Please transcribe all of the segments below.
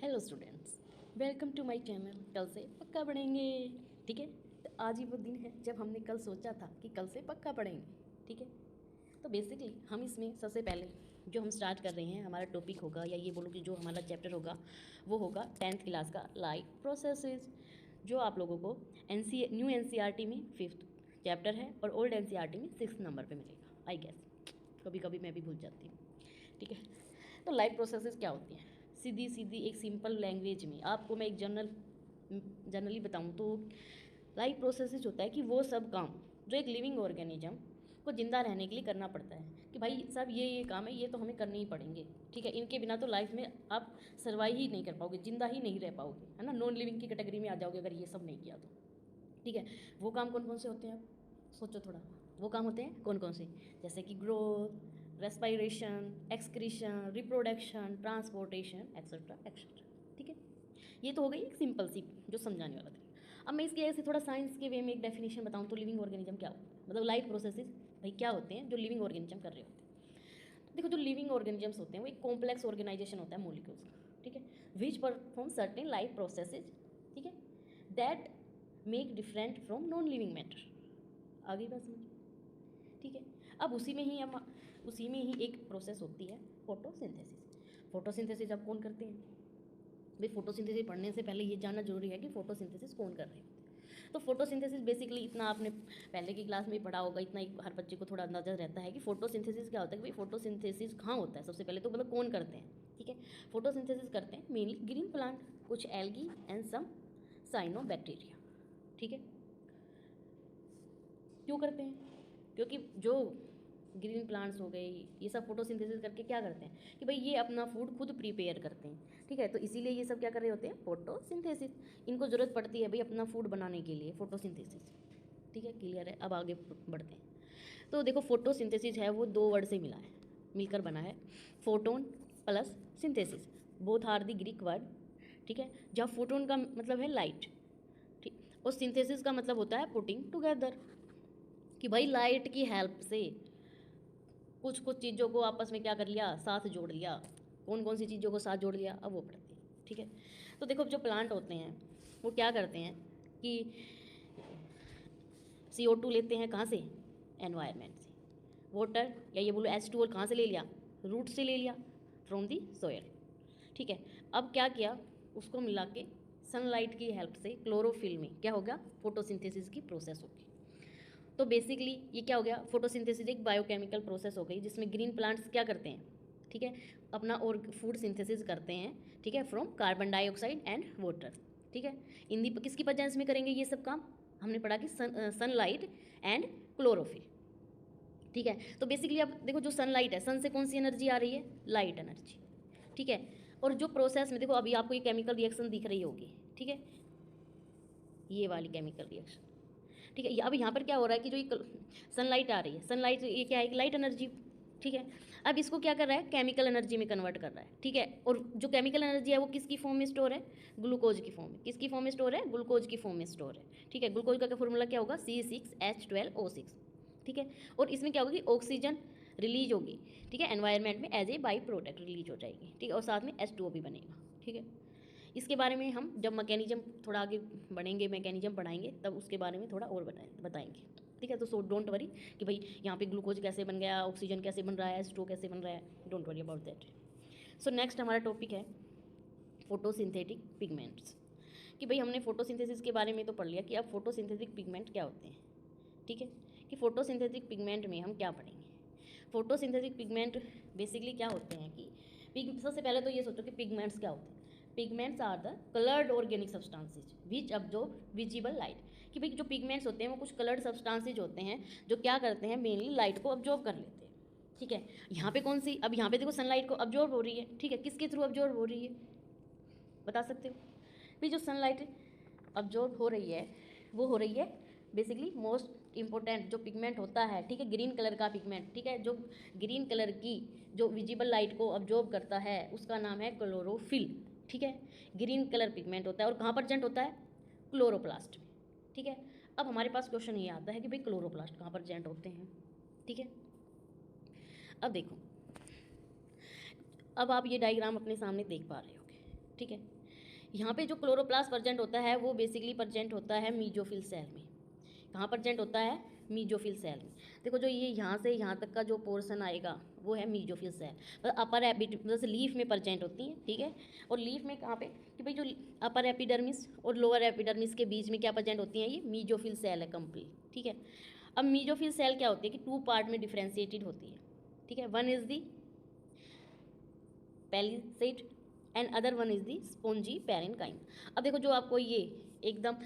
Hello students, welcome to my channel. कल से पक्का पढ़ेंगे। ठीक है, तो आज ही वो दिन है जब हमने कल सोचा था कि कल से पक्का पढ़ेंगे। ठीक है, तो बेसिकली हम इसमें सबसे पहले जो हम स्टार्ट कर रहे हैं, हमारा टॉपिक होगा या ये बोलो कि जो हमारा चैप्टर होगा वो होगा 10th क्लास का लाइफ प्रोसेसेस, जो आप लोगों को न्यू एनसीईआरटी में 5th चैप्टर है और ओल्ड एनसीईआरटी में 6th नंबर पे मिलेगा। आई गेस कभी कभी मैं भी भूल जाती हूँ। ठीक है, तो लाइफ प्रोसेसेस क्या होती हैं? सीधी सीधी एक सिंपल लैंग्वेज में आपको मैं एक जनरली बताऊं तो लाइफ प्रोसेसेस होता है कि वो सब काम जो एक लिविंग ऑर्गेनिज्म को जिंदा रहने के लिए करना पड़ता है कि भाई सब ये काम है, ये तो हमें करने ही पड़ेंगे। ठीक है, इनके बिना तो लाइफ में आप सर्वाइव ही नहीं कर पाओगे, जिंदा ही नहीं रह पाओगे, है ना। नॉन लिविंग की कैटेगरी में आ जाओगे अगर ये सब नहीं किया तो। ठीक है, वो काम कौन कौन से होते हैं आप सोचो थोड़ा। वो काम होते हैं कौन कौन से? जैसे कि growth, respiration, excretion, reproduction, transportation, etcetera etcetera. ठीक है, ये तो हो गई एक सिंपल सी जो समझाने वाला था। अब मैं इसके ऐसे थोड़ा साइंस के वे में एक डेफिनेशन बताऊँ तो लिविंग ऑर्गेनिज्म क्या होता है, मतलब लाइफ प्रोसेसेस भाई क्या होते हैं जो लिविंग ऑर्गेनिज्म कर रहे होते हैं। तो देखो, जो लिविंग ऑर्गेनिजम्स होते हैं वो एक कॉम्प्लेक्स ऑर्गेनाइजेशन होता है मॉलिक्यूल्स का। ठीक है, which perform certain life processes. ठीक है, that make different from non living matter. आगे बात समझ? ठीक है, अब उसी में ही एक प्रोसेस होती है फोटोसिंथेसिस। फोटोसिंथेसिस अब कौन करते हैं भाई? फोटोसिंथेसिस पढ़ने से पहले ये जानना जरूरी है कि फोटोसिंथेसिस कौन कर रहे हैं। तो फोटोसिंथेसिस बेसिकली इतना आपने पहले की क्लास में ही पढ़ा होगा, इतना हर बच्चे को थोड़ा अंदाजा रहता है कि फोटोसिंथेसिस क्या होता है कि भाई फोटोसिंथेसिस कहाँ होता है सबसे पहले तो, मतलब कौन करते हैं। ठीक है, फोटोसिंथेसिस करते हैं मेनली ग्रीन प्लांट, कुछ एल्गी एंड सम साइनोबैक्टीरिया। ठीक है, क्यों करते हैं? क्योंकि जो ग्रीन प्लांट्स हो गए ये सब फोटोसिंथेसिस करके क्या करते हैं कि भाई ये अपना फूड खुद प्रिपेयर करते हैं। ठीक है, तो इसीलिए ये सब क्या कर रहे होते हैं? फोटोसिंथेसिस। इनको ज़रूरत पड़ती है भाई अपना फूड बनाने के लिए, फोटोसिंथेसिस। ठीक है, क्लियर है? अब आगे बढ़ते हैं। तो देखो, फोटोसिंथेसिस है वो दो वर्ड से मिलकर बना है, photon plus synthesis. Both are the Greek word. ठीक है, जहाँ फोटोन का मतलब है लाइट, ठीक, और सिंथेसिस का मतलब होता है पुटिंग टुगेदर, कि भाई लाइट की हेल्प से कुछ कुछ चीज़ों को आपस में क्या कर लिया? साथ जोड़ लिया। कौन कौन सी चीज़ों को साथ जोड़ लिया अब वो पढ़ते हैं। ठीक है, तो देखो जो प्लांट होते हैं वो क्या करते हैं कि CO2 लेते हैं कहाँ से? एनवायरनमेंट से। वाटर या ये बोलो H2O कहाँ से ले लिया? रूट से ले लिया, फ्रॉम दी सोयल। ठीक है, अब क्या किया? उसको मिला के सनलाइट की हेल्प से क्लोरोफिल में क्या होगा? फोटोसिंथेसिस की प्रोसेस होगी। तो बेसिकली ये क्या हो गया? फोटोसिंथेसिस एक बायोकेमिकल प्रोसेस हो गई जिसमें ग्रीन प्लांट्स क्या करते हैं? ठीक है, अपना और फूड सिंथेसिस करते हैं। ठीक है, from carbon dioxide and water. ठीक है, इन दी किसकी प्रेजेंस में करेंगे ये सब काम? हमने पढ़ा कि सनलाइट एंड क्लोरोफिल। ठीक है, तो बेसिकली अब देखो जो सनलाइट है, सन से कौन सी एनर्जी आ रही है? Light energy. ठीक है, और जो प्रोसेस में देखो अभी आपको ये केमिकल रिएक्शन दिख रही होगी। ठीक है, ये वाली केमिकल रिएक्शन। ठीक है, अब यहाँ पर क्या हो रहा है कि जो ये सनलाइट आ रही है, सनलाइट ये क्या है कि लाइट एनर्जी। ठीक है, अब इसको क्या कर रहा है? केमिकल एनर्जी में कन्वर्ट कर रहा है। ठीक है, और जो केमिकल एनर्जी है वो किसकी फॉर्म में स्टोर है? ग्लूकोज की फॉर्म में। किसकी फॉर्म में स्टोर है? ग्लूकोज की फॉर्म में स्टोर है। ठीक है, ग्लूकोज का फॉर्मूला क्या होगा? C6H12O6। ठीक है, और इसमें क्या होगी? ऑक्सीजन रिलीज होगी। ठीक है, एनवायरनमेंट में as a by product release हो जाएगी। ठीक है, और साथ में H2O भी बनेगा। ठीक है, इसके बारे में हम जब मैकेनिज्म थोड़ा आगे बढ़ेंगे, मैकेनिज्म पढ़ाएंगे, तब उसके बारे में थोड़ा और बताएंगे। ठीक है, तो सो डोंट वरी कि भाई यहाँ पे ग्लूकोज कैसे बन गया, ऑक्सीजन कैसे बन रहा है, H2O कैसे बन रहा है, don't worry about that. So next हमारा टॉपिक है फोटोसिंथेटिक पिगमेंट्स। कि भाई हमने फोटोसिंथेसिस के बारे में तो पढ़ लिया कि अब फोटोसिंथेटिक पिगमेंट क्या होते हैं। ठीक है, कि फोटोसिंथेटिक पिगमेंट में हम क्या पढ़ेंगे? फोटोसिंथेटिक पिगमेंट बेसिकली क्या होते हैं कि सबसे पहले तो ये सोचो कि पिगमेंट्स क्या होते हैं। Pigments are the coloured organic substances which absorb visible light. कि भाई जो पिगमेंट्स होते हैं वो कुछ कलर्ड सब्सटेंसेज होते हैं जो क्या करते हैं? मेनली लाइट को अब्जॉर्ब कर लेते हैं। ठीक है, यहाँ पे कौन सी? अब यहाँ पे देखो सनलाइट को अब्जॉर्ब हो रही है। ठीक है, किसके थ्रू अब्जॉर्ब हो रही है? बता सकते हो? भाई जो सनलाइट अब्जॉर्ब हो रही है वो हो रही है बेसिकली मोस्ट इंपॉर्टेंट जो पिगमेंट होता है। ठीक है, ग्रीन कलर का पिगमेंट। ठीक है, जो ग्रीन कलर की जो विजिबल लाइट को अब्जॉर्ब करता है उसका नाम है क्लोरोफिल। ठीक है, ग्रीन कलर पिगमेंट होता है और कहाँ प्रेजेंट होता है? क्लोरोप्लास्ट में। ठीक है, अब हमारे पास क्वेश्चन ये आता है कि भाई क्लोरोप्लास्ट कहाँ प्रेजेंट होते हैं। ठीक है, अब देखो, अब आप ये डायग्राम अपने सामने देख पा रहे होगे। ठीक है। यहाँ पे जो क्लोरोप्लास्ट प्रेजेंट होता है वो बेसिकली प्रेजेंट होता है मीजोफिल सेल में। कहाँ प्रेजेंट होता है? मीजोफिल सेल में। देखो जो ये यहाँ से यहाँ तक का जो पोर्शन आएगा वो है मीजोफिल सेल, मतलब अपर एपिडर्मिस लीफ में प्रेजेंट होती है, ठीक है। और लीफ में कहाँ पे कि भाई जो अपर एपिडर्मिस और लोअर एपिडर्मिस के बीच में क्या प्रेजेंट होती है? ये मीजोफिल सेल है कंप्लीट, ठीक है। अब मीजोफिल सेल क्या होती है कि 2 पार्ट में डिफ्रेंशिएटेड होती है, ठीक है। One is the palisade and other one is the spongy parenchyma. अब देखो जो आपको ये एकदम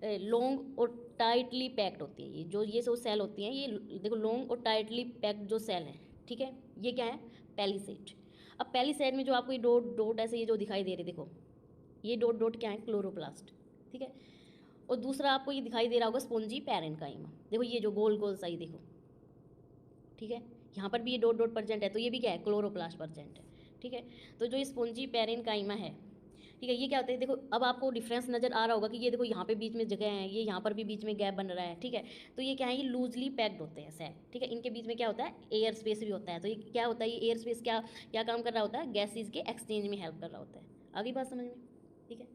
लॉन्ग और टाइटली पैक्ड होती है, ये जो सेल होती हैं ये देखो लॉन्ग और टाइटली पैक्ड जो सेल हैं, ठीक है, ये क्या है? पैलिसेड। अब पैलिसेड में जो आपको ये डॉट डॉट ऐसे ये जो दिखाई दे रहे देखो, ये डॉट डॉट क्या है? क्लोरोप्लास्ट, ठीक है। और दूसरा आपको ये दिखाई दे रहा होगा स्पोंजी पैरेन्काइम। देखो ये जो गोल गोल सा ही देखो, ठीक है, यहाँ पर भी ये डॉट डॉट प्रेजेंट है, तो ये भी क्या है? क्लोरोप्लास्ट प्रेजेंट है, ठीक है। तो जो स्पोंजी पैरेन्काइमा है, ठीक है, ये क्या होता है? देखो अब आपको डिफरेंस नज़र आ रहा होगा कि ये देखो यहाँ पे बीच में जगह है, ये यहाँ पर भी बीच में गैप बन रहा है, ठीक है। तो ये क्या है? ये लूजली पैक्ड होते हैं सेल, ठीक है। इनके बीच में क्या होता है? एयर स्पेस भी होता है। तो ये क्या होता है? ये एयर स्पेस क्या क्या काम कर रहा होता है? गैसेज के एक्सचेंज में हेल्प कर रहा होता है। आगे बात समझ में, ठीक है।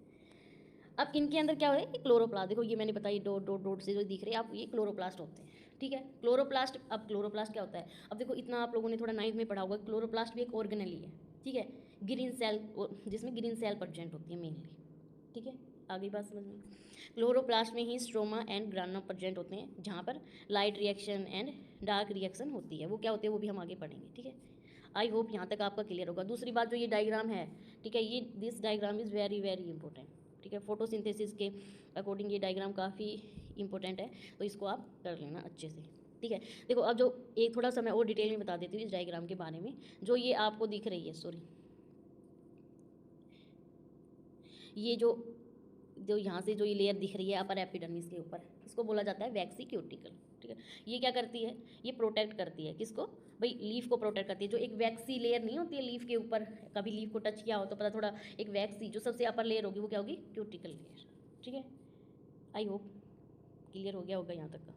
अब इनके अंदर क्या हो रहा है? क्लोरोप्लास्ट, देखो ये मैंने बताई डॉट डॉट डॉट से जो दिख रहे हैं आप, ये क्लोरोप्लास्ट होते हैं, ठीक है। क्लोरोप्लास्ट, अब क्लोरोप्लास्ट क्या होता है? अब देखो इतना आप लोगों ने थोड़ा 9th में पढ़ा होगा, क्लोरोप्लास्ट भी एक ऑर्गेनेल ही है, ठीक है। ग्रीन सेल, जिसमें ग्रीन सेल प्रेजेंट होती है मेनली, ठीक है। आगे बात समझ में। क्लोरोप्लास्ट में ही स्ट्रोमा एंड ग्राना प्रेजेंट होते हैं, जहाँ पर light reaction and dark reaction होती है। वो क्या होती है वो भी हम आगे पढ़ेंगे, ठीक है। आई होप यहाँ तक आपका क्लियर होगा। दूसरी बात जो ये डायग्राम है, ठीक है, ये this diagram is very very important, ठीक है। फोटोसिंथेसिस के अकॉर्डिंग ये डायग्राम काफ़ी इंपॉर्टेंट है, तो इसको आप कर लेना अच्छे से, ठीक है। देखो अब जो एक थोड़ा सा मैं और डिटेल में बता देती हूँ इस डायग्राम के बारे में। जो ये आपको दिख रही है, सॉरी, ये जो जो यहाँ से जो ये लेयर दिख रही है अपर एपिडर्मिस के ऊपर, इसको बोला जाता है वैक्सी क्यूटिकल, ठीक है। ये क्या करती है? ये प्रोटेक्ट करती है, किसको भाई? लीफ को प्रोटेक्ट करती है। जो एक वैक्सी लेयर नहीं होती है लीफ के ऊपर, कभी लीफ को टच किया हो तो पता थोड़ा, एक वैक्सी जो सबसे अपर लेयर होगी वो क्या होगी? क्यूटिकल लेयर, ठीक है। आई होप क्लियर हो गया होगा यहाँ तक का।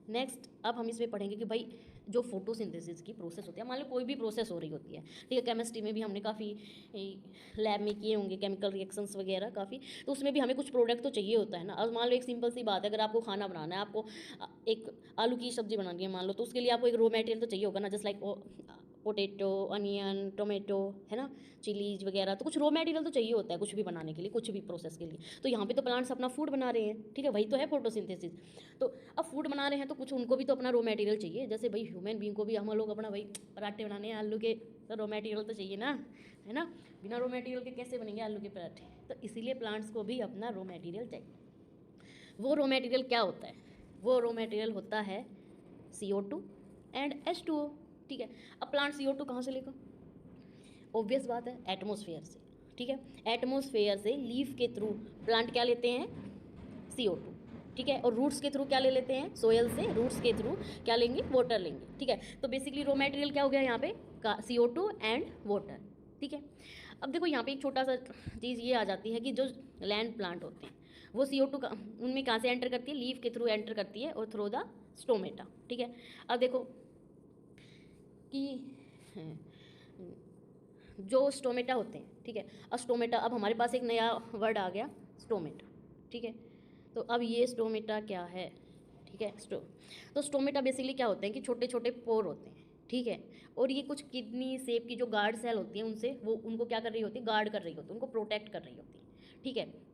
नेक्स्ट अब हम इसमें पढ़ेंगे कि भाई जो फोटोसिंथेसिस की प्रोसेस होती है, मान लो कोई भी प्रोसेस हो रही होती है, ठीक है। केमिस्ट्री में भी हमने काफ़ी लैब में किए होंगे केमिकल रिएक्शंस वगैरह काफ़ी, तो उसमें भी हमें कुछ प्रोडक्ट तो चाहिए होता है ना। अब मान लो एक सिंपल सी बात है, अगर आपको खाना बनाना है, आपको एक आलू की सब्जी बनानी है मान लो, तो उसके लिए आपको एक रॉ मटेरियल तो चाहिए होगा ना, just like potato, onion, tomato, है ना, चिलीज वगैरह। तो कुछ रॉ मटेरियल तो चाहिए होता है कुछ भी बनाने के लिए, कुछ भी प्रोसेस के लिए। तो यहाँ पे तो प्लांट्स अपना फूड बना रहे हैं, ठीक है, वही तो है फोटोसिंथेसिस। तो अब फूड बना रहे हैं तो कुछ उनको भी तो अपना रॉ मटेरियल चाहिए। जैसे भाई ह्यूमन बींग को भी हम लोग अपना भाई पराठे बनाने हैं आलू के, तो रॉ मटेरियल तो चाहिए ना, है ना। बिना रॉ मटेरियल के कैसे बनेंगे आलू के पराठे? तो इसीलिए प्लांट्स को भी अपना रॉ मटेरियल चाहिए। वो रॉ मटेरियल क्या होता है? वो रॉ मटेरियल होता है CO2 एंड H2O, ठीक है। अब प्लांट CO2 कहाँ से लेगा? ऑब्वियस बात है, एटमोसफेयर से, ठीक है। एटमोसफेयर से लीफ के थ्रू प्लांट क्या लेते हैं? CO2, ठीक है। और रूट्स के थ्रू क्या ले लेते हैं? सोयल से रूट्स के थ्रू क्या लेंगे? वाटर लेंगे, ठीक है। तो बेसिकली रॉ मटेरियल क्या हो गया यहाँ पे? CO2 एंड वाटर, ठीक है। अब देखो यहाँ पे एक छोटा सा चीज़ ये आ जाती है कि जो लैंड प्लांट होते हैं वो CO2 का उनमें कहाँ से एंटर करती है? लीफ के थ्रू एंटर करती है, और थ्रू द स्टोमेटा, ठीक है। अब देखो कि जो स्टोमेटा होते हैं, ठीक है। अब स्टोमेटा, अब हमारे पास एक नया वर्ड आ गया, स्टोमेटा, ठीक है। तो अब ये स्टोमेटा क्या है? ठीक है, तो स्टोमेटा बेसिकली क्या होते हैं कि छोटे छोटे पोर होते हैं, ठीक है। और ये कुछ किडनी शेप की जो गार्ड सेल होती हैं उनसे वो उनको क्या कर रही होती है? गार्ड कर रही होती है, उनको प्रोटेक्ट कर रही होती है, ठीक है।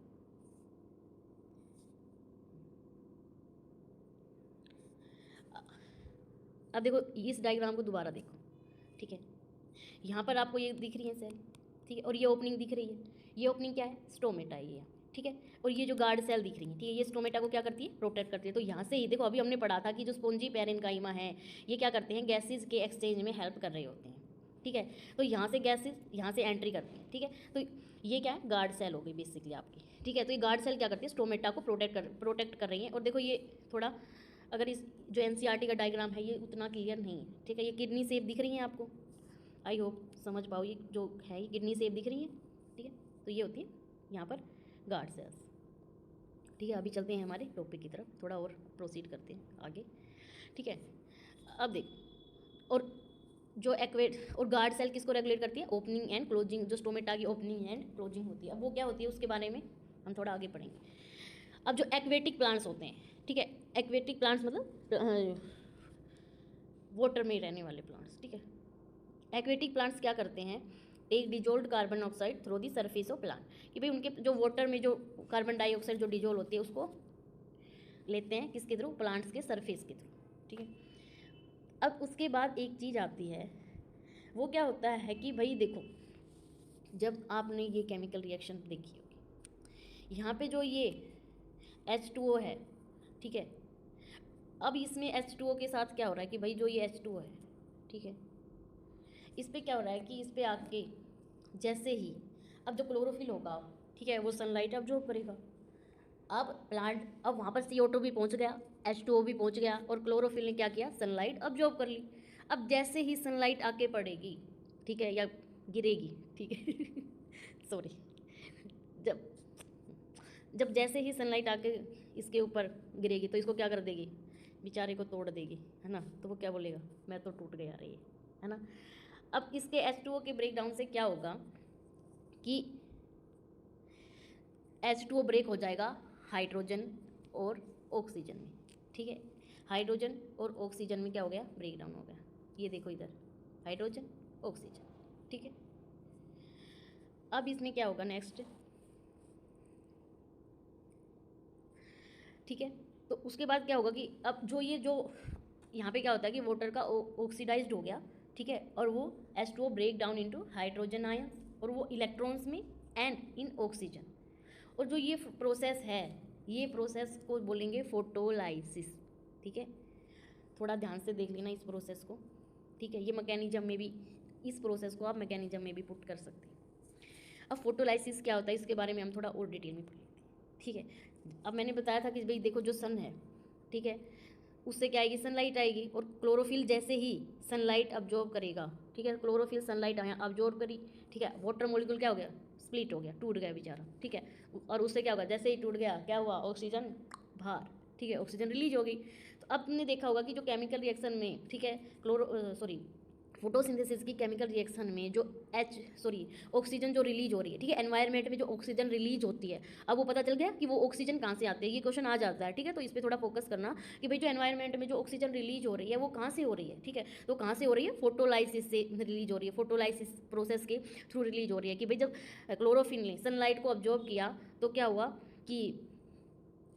अब देखो इस डायग्राम को दोबारा देखो, ठीक है। यहाँ पर आपको ये दिख रही है सेल, ठीक है, और ये ओपनिंग दिख रही है। ये ओपनिंग क्या है? स्टोमेटा है ये, ठीक है। और ये जो गार्ड सेल दिख रही है, ठीक है, ये स्टोमेटा को क्या करती है? प्रोटेक्ट करती है। तो यहाँ से ही देखो अभी हमने पढ़ा था कि जो स्पोंजी पैरेन्काइमा है ये क्या करते हैं? गैसेज के एक्सचेंज में हेल्प कर रहे होते हैं, ठीक है। तो यहाँ से गैसेज यहाँ से एंट्री करती हैं, ठीक है। तो ये क्या है? गार्ड सेल हो गई बेसिकली आपकी, ठीक है। तो ये गार्ड सेल क्या करती है? स्टोमेटा को प्रोटेक्ट कर रही है। और देखो ये थोड़ा, अगर इस जो NCERT का डायग्राम है ये उतना क्लियर नहीं है, ठीक है। ये किडनी शेप दिख रही है आपको, आई होप समझ पाओ। ये जो है ये किडनी शेप दिख रही है, ठीक है। तो ये होती है यहाँ पर गार्ड सेल्स, ठीक है। अभी चलते हैं हमारे टॉपिक की तरफ, थोड़ा और प्रोसीड करते हैं आगे, ठीक है। अब देख, और जो एक्वेट और गार्ड सेल किसको रेगुलेट करती है, ओपनिंग एंड क्लोजिंग, जो स्टोमेटा की ओपनिंग एंड क्लोजिंग होती है। अब वो क्या होती है उसके बारे में हम थोड़ा आगे पढ़ेंगे। अब जो एक्वेटिक प्लांट्स होते हैं, ठीक है, एक्वेटिक प्लांट्स मतलब वाटर में रहने वाले प्लांट्स, ठीक है। एक्वेटिक प्लांट्स क्या करते हैं, take dissolved carbon oxide through the surface of plant, कि भाई उनके जो वाटर में जो कार्बन डाइऑक्साइड जो डिजोल्व होती है उसको लेते हैं किसके थ्रू, प्लांट्स के सरफेस के थ्रू, ठीक है। अब उसके बाद एक चीज़ आती है, वो क्या होता है कि भाई देखो, जब आपने ये केमिकल रिएक्शन देखी होगी, यहाँ पे जो ये H2O है, ठीक है, अब इसमें H2O के साथ क्या हो रहा है कि भाई जो ये H2O है, ठीक है, इस पर क्या हो रहा है कि इस पर आके जैसे ही अब जो क्लोरोफिल होगा, ठीक है, वो सनलाइट अब्जॉर्ब करेगा। अब प्लांट, अब वहाँ पर CO2 भी पहुँच गया, H2O भी पहुँच गया, और क्लोरोफिल ने क्या किया, सनलाइट अब्जॉर्ब कर ली। अब जैसे ही सनलाइट आके पड़ेगी, ठीक है, या गिरेगी, ठीक है सॉरी, जब जब जैसे ही सनलाइट आके इसके ऊपर गिरेगी तो इसको क्या कर देगी, बेचारे को तोड़ देगी, है ना। तो वो क्या बोलेगा, मैं तो टूट गया रही है ना। अब इसके H2O के ब्रेक डाउन से क्या होगा कि H2O ब्रेक हो जाएगा हाइड्रोजन और ऑक्सीजन में, ठीक है। हाइड्रोजन और ऑक्सीजन में क्या हो गया, ब्रेक डाउन हो गया। ये देखो इधर, हाइड्रोजन ऑक्सीजन, ठीक है। अब इसमें क्या होगा नेक्स्ट, ठीक है। तो उसके बाद क्या होगा कि अब जो ये जो यहाँ पे क्या होता है कि वाटर का ऑक्सीडाइज्ड हो गया, ठीक है, और वो H2O break down into hydrogen ion, और वो इलेक्ट्रॉन्स में एंड इन ऑक्सीजन। और जो ये प्रोसेस है, ये प्रोसेस को बोलेंगे फोटोलाइसिस, ठीक है। थोड़ा ध्यान से देख लेना इस प्रोसेस को, ठीक है। ये मैकेनिज्म में भी, इस प्रोसेस को आप मैकेनिज्म में भी पुट कर सकते हैं। अब फोटोलाइसिस क्या होता है इसके बारे में हम थोड़ा और डिटेल में पढ़ लेते हैं, ठीक है। अब मैंने बताया था कि भाई देखो जो सन है, ठीक है, उससे क्या आएगी, सनलाइट आएगी, और क्लोरोफिल जैसे ही सनलाइट अब्जॉर्ब करेगा, ठीक है, क्लोरोफिल सनलाइट अब्जॉर्ब करी, ठीक है, वाटर मॉलिक्यूल क्या हो गया, स्प्लिट हो गया, टूट गया बेचारा, ठीक है। और उससे क्या होगा, जैसे ही टूट गया क्या हुआ, ऑक्सीजन बाहर, ठीक है, ऑक्सीजन रिलीज होगी। तो अब तुमने देखा होगा कि जो केमिकल रिएक्शन में, ठीक है, फोटोसिंथेसिस की केमिकल रिएक्शन में जो ऑक्सीजन जो रिलीज हो रही है, ठीक है, एनवायरनमेंट में जो ऑक्सीजन रिलीज होती है, अब वो पता चल गया कि वो ऑक्सीजन कहाँ से आती है, ये क्वेश्चन आ जाता है, ठीक है। तो इस पर थोड़ा फोकस करना कि भाई जो एनवायरनमेंट में जो ऑक्सीजन रिलीज हो रही है वो कहाँ से हो रही है, ठीक है। तो कहाँ से हो रही है, फोटोलाइसिस से रिलीज हो रही है, फोटोलाइसिस प्रोसेस के थ्रू रिलीज हो रही है। कि भाई जब क्लोरोफिल ने सनलाइट को ऑब्जॉर्ब किया तो क्या हुआ कि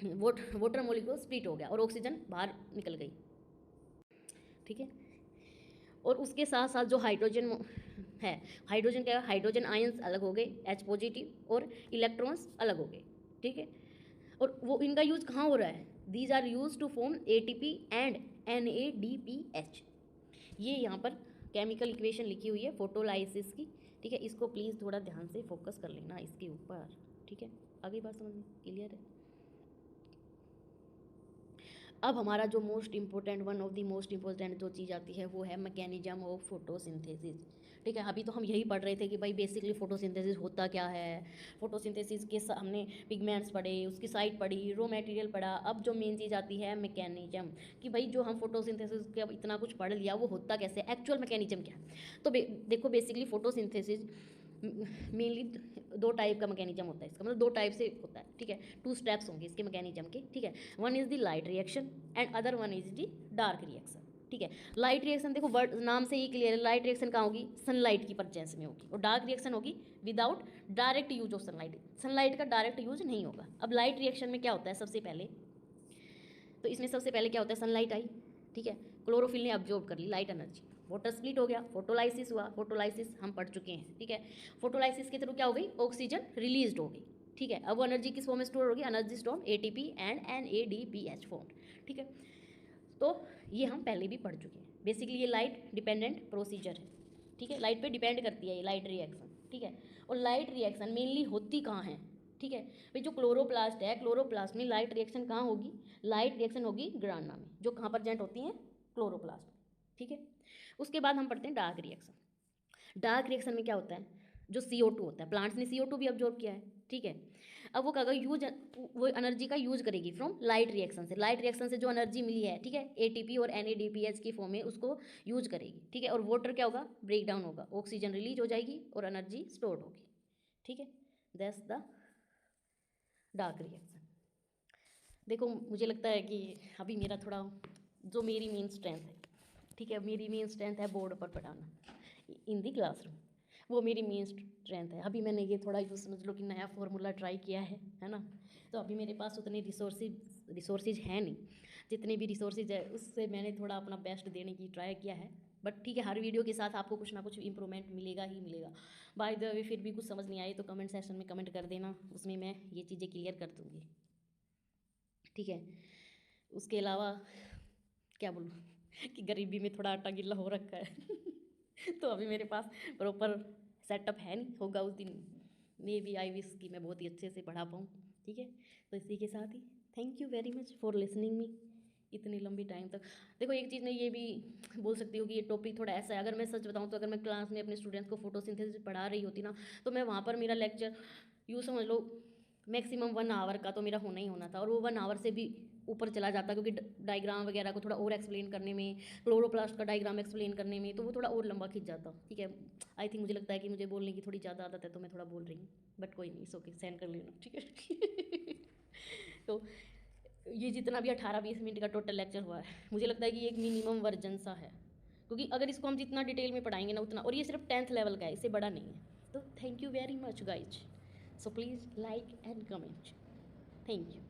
वाटर मॉलिक्यूल स्प्लिट हो गया और ऑक्सीजन बाहर निकल गई, ठीक है। और उसके साथ साथ जो हाइड्रोजन है, हाइड्रोजन क्या है, हाइड्रोजन आयंस अलग हो गए, H पॉजिटिव, और इलेक्ट्रॉन्स अलग हो गए, ठीक है। और वो इनका यूज़ कहाँ हो रहा है, these are use to form ATP and NADPH। ये यहाँ पर केमिकल इक्वेशन लिखी हुई है फोटोलाइसिस की, ठीक है। इसको प्लीज़ थोड़ा ध्यान से फोकस कर लेना इसके ऊपर, ठीक है। आगे बात समझ में क्लियर है। अब हमारा जो most important, one of the most important जो चीज़ आती है वो है मैकेनिज्म ऑफ फोटोसिंथेसिस, ठीक है। अभी तो हम यही पढ़ रहे थे कि भाई बेसिकली फोटोसिंथेसिस होता क्या है, फोटोसिंथेसिस के हमने पिगमेंट्स पढ़े, उसकी साइट पढ़ी, रॉ मटेरियल पढ़ा। अब जो मेन चीज़ आती है मैकेनिज्म, कि भाई जो हम फोटोसिंथेसिस के अब इतना कुछ पढ़ लिया वो होता कैसे, एक्चुअल मैकेनिज्म क्या है। तो देखो बेसिकली फोटोसिंथेसिस मेनली दो टाइप का मैकेनिज्म होता है इसका, मतलब दो टाइप से होता है, ठीक है। 2 स्टेप्स होंगे इसके मैकेनिज्म के, ठीक है। One is the light reaction and other one is the dark reaction, ठीक है। लाइट रिएक्शन देखो वर्ड नाम से ही क्लियर है, लाइट रिएक्शन कहाँ होगी, सनलाइट की प्रेजेंस में होगी, और डार्क रिएक्शन होगी without direct use of sunlight, sunlight का डायरेक्ट यूज नहीं होगा। अब लाइट रिएक्शन में क्या होता है, सबसे पहले तो इसमें सबसे पहले क्या होता है, सनलाइट आई, ठीक है, क्लोरोफिल ने अब्जॉर्ब कर ली लाइट एनर्जी, वाटर स्प्लिट हो गया, फोटोलाइसिस हुआ, फोटोलाइसिस हम पढ़ चुके हैं, ठीक है। फोटोलाइसिस के थ्रू क्या हो गई, ऑक्सीजन रिलीज हो गई, ठीक है। अब वो एनर्जी किस फॉर्म में स्टोर होगी, energy store ATP and NADPH form, ठीक है। तो ये हम पहले भी पढ़ चुके हैं। बेसिकली ये लाइट डिपेंडेंट प्रोसीजर है, ठीक है, लाइट पे डिपेंड करती है ये लाइट रिएक्शन, ठीक है। और लाइट रिएक्शन मेनली होती कहाँ है, ठीक है। भाई जो क्लोरोप्लास्ट है, क्लोरोप्लास्ट में लाइट रिएक्शन कहाँ होगी, लाइट रिएक्शन होगी ग्राना में, जो कहाँ प्रेजेंट होती हैं, क्लोरोप्लास्ट, ठीक है। उसके बाद हम पढ़ते हैं डार्क रिएक्शन। डार्क रिएक्शन में क्या होता है, जो CO2 होता है, प्लांट्स ने CO2 भी अब्जॉर्ब किया है, ठीक है। अब वो क्या होगा, यूज वो एनर्जी का यूज करेगी फ्रॉम लाइट रिएक्शन से। लाइट रिएक्शन से जो एनर्जी मिली है, ठीक है, एटीपी और NADPH की फॉर्म में उसको यूज करेगी, ठीक है। और वाटर क्या होगा, ब्रेक डाउन होगा, ऑक्सीजन रिलीज हो जाएगी और एनर्जी स्टोर होगी, ठीक है। That's the dark reaction. देखो मुझे लगता है कि अभी मेरा थोड़ा जो मेरी मेन स्ट्रेंथ है, ठीक है, मेरी मेन स्ट्रेंथ है बोर्ड पर पढ़ाना इन दी क्लासरूम, वो मेरी मेन स्ट्रेंथ है। अभी मैंने ये थोड़ा यूँ समझ लो कि नया फॉर्मूला ट्राई किया है ना। तो अभी मेरे पास उतने रिसोर्सेज हैं नहीं, जितने भी रिसोर्सेज है उससे मैंने थोड़ा अपना बेस्ट देने की ट्राई किया है। बट ठीक है, हर वीडियो के साथ आपको कुछ ना कुछ इंप्रूवमेंट मिलेगा ही मिलेगा। बाय द वे फिर भी कुछ समझ नहीं आई तो कमेंट सेक्शन में कमेंट कर देना, उसमें मैं ये चीज़ें क्लियर कर दूँगी, ठीक है। उसके अलावा क्या बोलूँ कि गरीबी में थोड़ा आटा गिल्ला हो रखा है तो अभी मेरे पास प्रॉपर सेटअप है नहीं, होगा उस दिन मे बी आई विश कि मैं बहुत ही अच्छे से पढ़ा पाऊँ, ठीक है। तो इसी के साथ ही thank you very much for listening me इतनी लंबी टाइम तक। देखो एक चीज़ मैं ये भी बोल सकती हूँ कि ये टॉपिक थोड़ा ऐसा है, अगर मैं सच बताऊँ तो अगर मैं क्लास में अपने स्टूडेंट्स को फोटोसिंथेसिस पढ़ा रही होती ना, तो मैं वहाँ पर मेरा लेक्चर यूँ समझ लो मैक्सिमम 1 आवर का तो मेरा होना ही होना था, और वो 1 आवर से भी ऊपर चला जाता, क्योंकि डायग्राम वगैरह को थोड़ा और एक्सप्लेन करने में, क्लोरोप्लास्ट का डायग्राम एक्सप्लेन करने में, तो वो थोड़ा और लंबा खिंच जाता, ठीक है। आई थिंक मुझे लगता है कि मुझे बोलने की थोड़ी ज़्यादा आदत है, तो मैं थोड़ा बोल रही हूँ, बट कोई नहीं, इट्स ओके, सहन कर लेना, ठीक है तो ये जितना भी 18-20 मिनट का टोटल लेक्चर हुआ है, मुझे लगता है कि ये एक मिनिमम वर्जन सा है, क्योंकि अगर इसको हम जितना डिटेल में पढ़ाएंगे ना उतना, और ये सिर्फ 10th लेवल का है, इससे बड़ा नहीं है। तो thank you very much guys, so please like and comment, thank you.